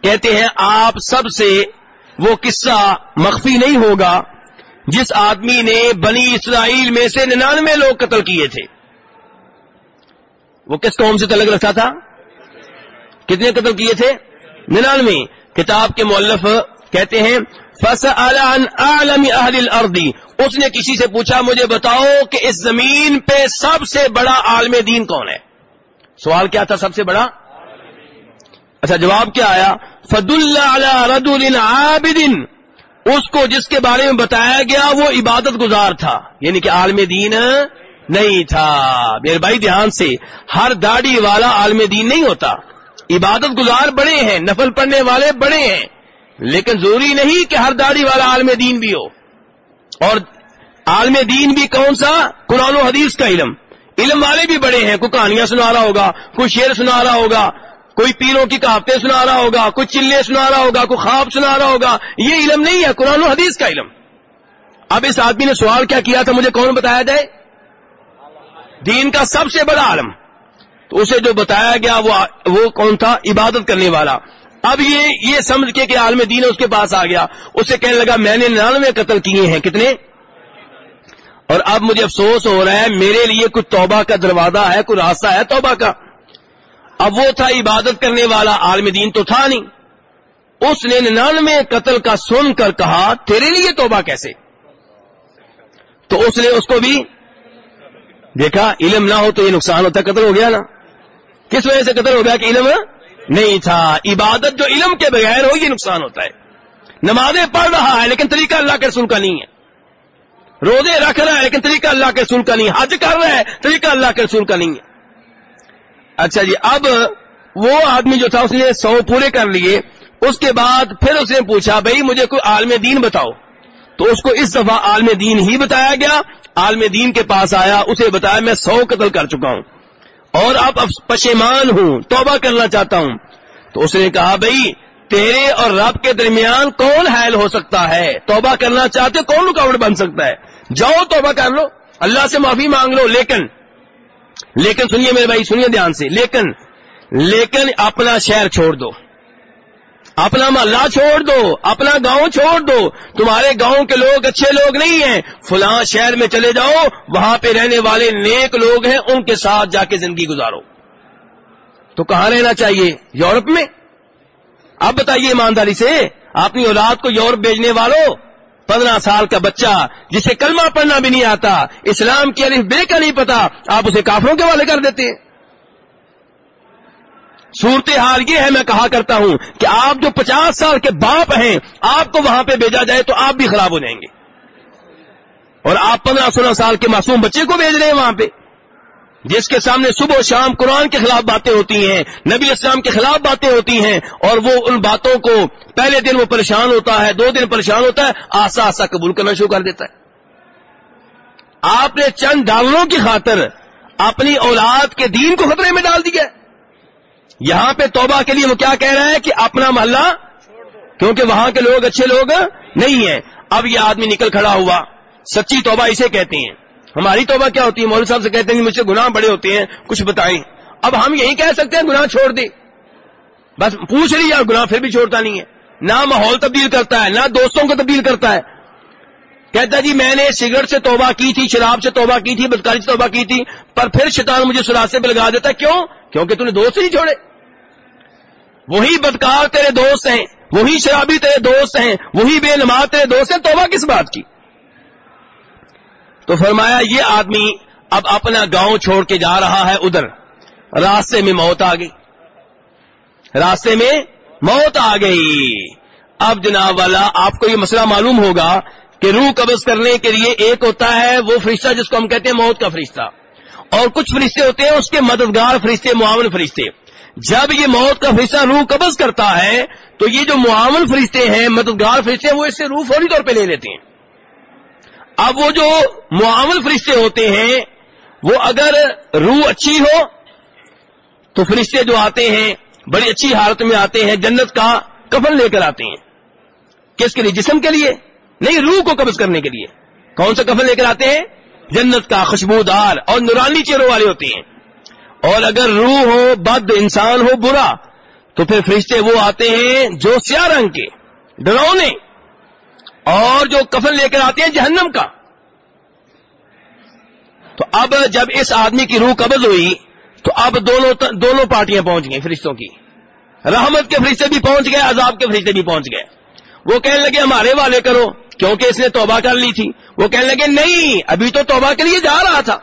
کہتے ہیں آپ سب سے وہ قصہ مخفی نہیں ہوگا جس آدمی نے بنی اسرائیل میں سے 99 لوگ قتل کیے تھے. وہ کس قوم سے تعلق رکھتا تھا؟ کتنے قتل کیے تھے؟ 99. کتاب کے مؤلف کہتے ہیں فَسَأَلَ عَنْ أَعْلَمِ أَهْلِ الْأَرْضِ، اس نے کسی سے پوچھا مجھے بتاؤ کہ اس زمین پہ سب سے بڑا عالم دین کون ہے. سوال کیا تھا؟ سب سے بڑا. اچھا جواب کیا آیا؟ فَدُلَّ عَلَى رَجُلٍ عَابِدٍ، اس کو جس کے بارے میں بتایا گیا وہ عبادت گزار تھا، یعنی کہ عالم دین نہیں تھا. میرے بھائی دھیان سے، ہر داڑھی والا عالم دین نہیں ہوتا. عبادت گزار بڑے ہیں، نفل پڑھنے والے بڑے ہیں، لیکن ضروری نہیں کہ ہر داڑھی والا عالم دین بھی ہو. اور عالم دین بھی کون سا؟ قرآن و حدیث کا علم. علم والے بھی بڑے ہیں، کوئی کہانیاں سنا رہا ہوگا، کوئی شعر سنا رہا ہوگا، کوئی پیروں کی کہاوتیں سنا رہا ہوگا، کوئی چلے سنا رہا ہوگا، کوئی خواب سنا رہا ہوگا. یہ علم نہیں ہے، قرآن و حدیث کا علم. اب اس آدمی نے سوال کیا کیا تھا؟ مجھے کون بتایا جائے؟ دین کا سب سے بڑا عالم. تو اسے جو بتایا گیا وہ کون تھا؟ عبادت کرنے والا. اب یہ سمجھ کے کہ عالم دین ہے اس کے پاس آ گیا، اسے کہنے لگا میں نے 99 قتل کیے ہیں. کتنے؟ اور اب مجھے افسوس ہو رہا ہے، میرے لیے کوئی توبہ کا دروازہ ہے، کوئی راستہ ہے توبہ کا. اب وہ تھا عبادت کرنے والا، عالم دین تو تھا نہیں. اس نے 99 قتل کا سن کر کہا تیرے لیے توبہ کیسے؟ تو اس نے اس کو بھی دیکھا، علم نہ ہو تو یہ نقصان ہوتا، قتل ہو گیا نا. کس وجہ سے قتل ہو گیا؟ کہ علم نہیں تھا. عبادت جو علم کے بغیر ہو یہ نقصان ہوتا ہے. نمازیں پڑھ رہا ہے لیکن طریقہ اللہ کے رسول کا نہیں ہے. روزے رکھ رہا ہے لیکن طریقہ اللہ کے رسول کا نہیں ہے. حج کر رہا ہے، طریقہ اللہ کے رسول کا نہیں ہے. اچھا جی، اب وہ آدمی جو تھا اس نے 100 پورے کر لیے. اس کے بعد پھر اس نے پوچھا بھائی مجھے کوئی عالم دین بتاؤ. تو اس کو اس دفعہ عالم دین ہی بتایا گیا. عالم دین کے پاس آیا، اسے بتایا میں 100 قتل کر چکا ہوں اور اب پشیمان ہوں، توبہ کرنا چاہتا ہوں. تو اس نے کہا بھائی تیرے اور رب کے درمیان کون حائل ہو سکتا ہے؟ توبہ کرنا چاہتے کون رکاوٹ بن سکتا ہے؟ جاؤ توبہ کر لو، اللہ سے معافی مانگ لو. لیکن سنیے میرے بھائی، سنیے دھیان سے، لیکن اپنا شہر چھوڑ دو، اپنا محلہ چھوڑ دو، اپنا گاؤں چھوڑ دو. تمہارے گاؤں کے لوگ اچھے لوگ نہیں ہیں، فلاں شہر میں چلے جاؤ، وہاں پہ رہنے والے نیک لوگ ہیں، ان کے ساتھ جا کے زندگی گزارو. تو کہاں رہنا چاہیے؟ یورپ میں. اب بتائیے ایمانداری سے، اپنی اولاد کو یورپ بھیجنے والوں، 15 سال کا بچہ جسے کلمہ پڑھنا بھی نہیں آتا، اسلام کی الف بے کا نہیں پتا، آپ اسے کافروں کے حوالے کر دیتے ہیں. صورتحال یہ ہے، میں کہا کرتا ہوں کہ آپ جو 50 سال کے باپ ہیں، آپ کو وہاں پہ بھیجا جائے تو آپ بھی خراب ہو جائیں گے. اور آپ 15-16 سال کے معصوم بچے کو بھیج رہے ہیں وہاں پہ، جس کے سامنے صبح و شام قرآن کے خلاف باتیں ہوتی ہیں، نبی اسلام کے خلاف باتیں ہوتی ہیں، اور وہ ان باتوں کو پہلے دن وہ پریشان ہوتا ہے، 2 دن پریشان ہوتا ہے، آسا آسا قبول کرنا شروع کر دیتا ہے. آپ نے چند ڈالروں کی خاطر اپنی اولاد کے دین کو خطرے میں ڈال دیا. یہاں پہ توبہ کے لیے وہ کیا کہہ رہا ہے کہ اپنا محلہ، کیونکہ وہاں کے لوگ اچھے لوگ نہیں ہیں. اب یہ آدمی نکل کھڑا ہوا. سچی توبہ اسے کہتے ہیں. ہماری توبہ کیا ہوتی ہے؟ مولوی صاحب سے کہتے ہیں کہ مجھ سے گناہ بڑے ہوتے ہیں، کچھ بتائیں. اب ہم یہی کہہ سکتے ہیں گناہ چھوڑ دے، بس پوچھ لیا، گناہ پھر بھی چھوڑتا نہیں ہے. نہ ماحول تبدیل کرتا ہے، نہ دوستوں کو تبدیل کرتا ہے. کہتا جی میں نے سگریٹ سے توبہ کی تھی، شراب سے توبہ کی تھی، بدکاری سے توبہ کی تھی، پر پھر شیطان مجھے سراسے پہ لگا دیتا ہے. کیوں؟ کیونکہ تو نے دوست نہیں چھوڑے. وہی بدکار تیرے دوست ہیں، وہی شرابی تیرے دوست ہیں، وہی بے نماز تیرے دوست ہیں، توبہ کس بات کی؟ تو فرمایا یہ آدمی اب اپنا گاؤں چھوڑ کے جا رہا ہے ادھر. راستے میں موت آ گئی، راستے میں موت آ گئی. اب جناب والا آپ کو یہ مسئلہ معلوم ہوگا کہ روح قبض کرنے کے لیے ایک ہوتا ہے وہ فرشتہ جس کو ہم کہتے ہیں موت کا فرشتہ، اور کچھ فرشتے ہوتے ہیں اس کے مددگار فرشتے، معاون فرشتے. جب یہ موت کا فرشتہ روح قبض کرتا ہے تو یہ جو معاون فرشتے ہیں، مددگار فرشتے، وہ اس سے روح فوری طور پہ لے لیتے ہیں. اب وہ جو معاون فرشتے ہوتے ہیں وہ اگر روح اچھی ہو تو فرشتے جو آتے ہیں بڑی اچھی حالت میں آتے ہیں، جنت کا کفن لے کر آتے ہیں. کس کے لیے؟ جسم کے لیے نہیں، روح کو قبض کرنے کے لیے. کون سا کفن لے کر آتے ہیں؟ جنت کا، خوشبودار اور نورانی چہروں والے ہوتے ہیں. اور اگر روح ہو، بد انسان ہو، برا، تو پھر فرشتے وہ آتے ہیں جو سیاہ رنگ کے ڈراؤنے، اور جو کفن لے کر آتے ہیں جہنم کا. تو اب جب اس آدمی کی روح قبض ہوئی تو اب دونوں پارٹیاں پہنچ گئیں فرشتوں کی. رحمت کے فرشتے بھی پہنچ گئے، عذاب کے فرشتے بھی پہنچ گئے. وہ کہنے لگے ہمارے والے کرو، کیونکہ اس نے توبہ کر لی تھی. وہ کہنے لگے نہیں، ابھی تو توبہ کے لیے جا رہا تھا،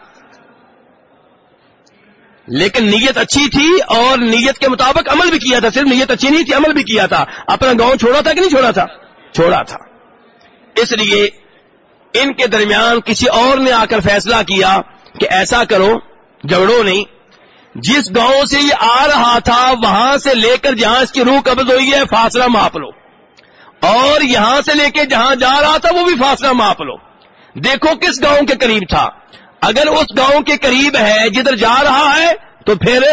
لیکن نیت اچھی تھی اور نیت کے مطابق عمل بھی کیا تھا. صرف نیت اچھی نہیں تھی، عمل بھی کیا تھا. اپنا گاؤں چھوڑا تھا کہ نہیں چھوڑا تھا؟ چھوڑا تھا. اس لیے ان کے درمیان کسی اور نے آ کر فیصلہ کیا کہ ایسا کرو، جھگڑو نہیں، جس گاؤں سے یہ آ رہا تھا وہاں سے لے کر جہاں اس کی روح قبض ہوئی ہے فاصلہ ماپ لو، اور یہاں سے لے کے جہاں جا رہا تھا وہ بھی فاصلہ ماپ لو. دیکھو کس گاؤں کے قریب تھا. اگر اس گاؤں کے قریب ہے جدھر جا رہا ہے تو پھر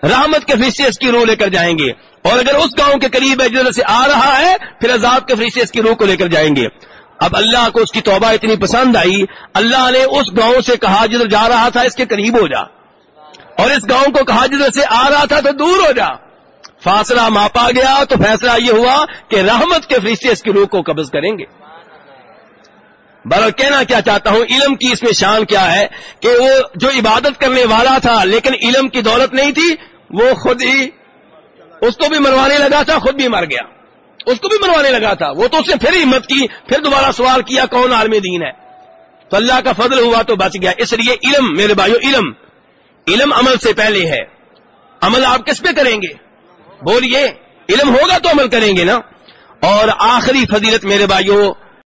رحمت کے فرشتے اس کی روح لے کر جائیں گے، اور اگر اس گاؤں کے قریب ہے جدھر سے آ رہا ہے پھر عذاب کے فرشتے اس کی روح کو لے کر جائیں گے. اب اللہ کو اس کی توبہ اتنی پسند آئی، اللہ نے اس گاؤں سے کہا جدھر جا رہا تھا اس کے قریب ہو جا، اور اس گاؤں کو کہا جدھر سے آ رہا تھا تو دور ہو جا. فاصلہ ماپا گیا تو فیصلہ یہ ہوا کہ رحمت کے فرشتے اس کی روح کو قبض کریں گے. بہرحال کہنا کیا چاہتا ہوں، علم کی اس میں شان کیا ہے کہ وہ جو عبادت کرنے والا تھا لیکن علم کی دولت نہیں تھی، وہ خود ہی اس کو بھی مروانے لگا تھا، خود بھی مر گیا. اس کو بھی مروانے لگا تھا، وہ تو اس نے پھر ہمت کی، پھر دوبارہ سوال کیا کون عالم دین ہے، تو اللہ کا فضل ہوا تو بچ گیا. اس لیے علم میرے بھائیو، علم عمل سے پہلے ہے. عمل آپ کس پہ کریں گے؟ بولیے. علم ہوگا تو عمل کریں گے نا. اور آخری فضیلت میرے بھائیو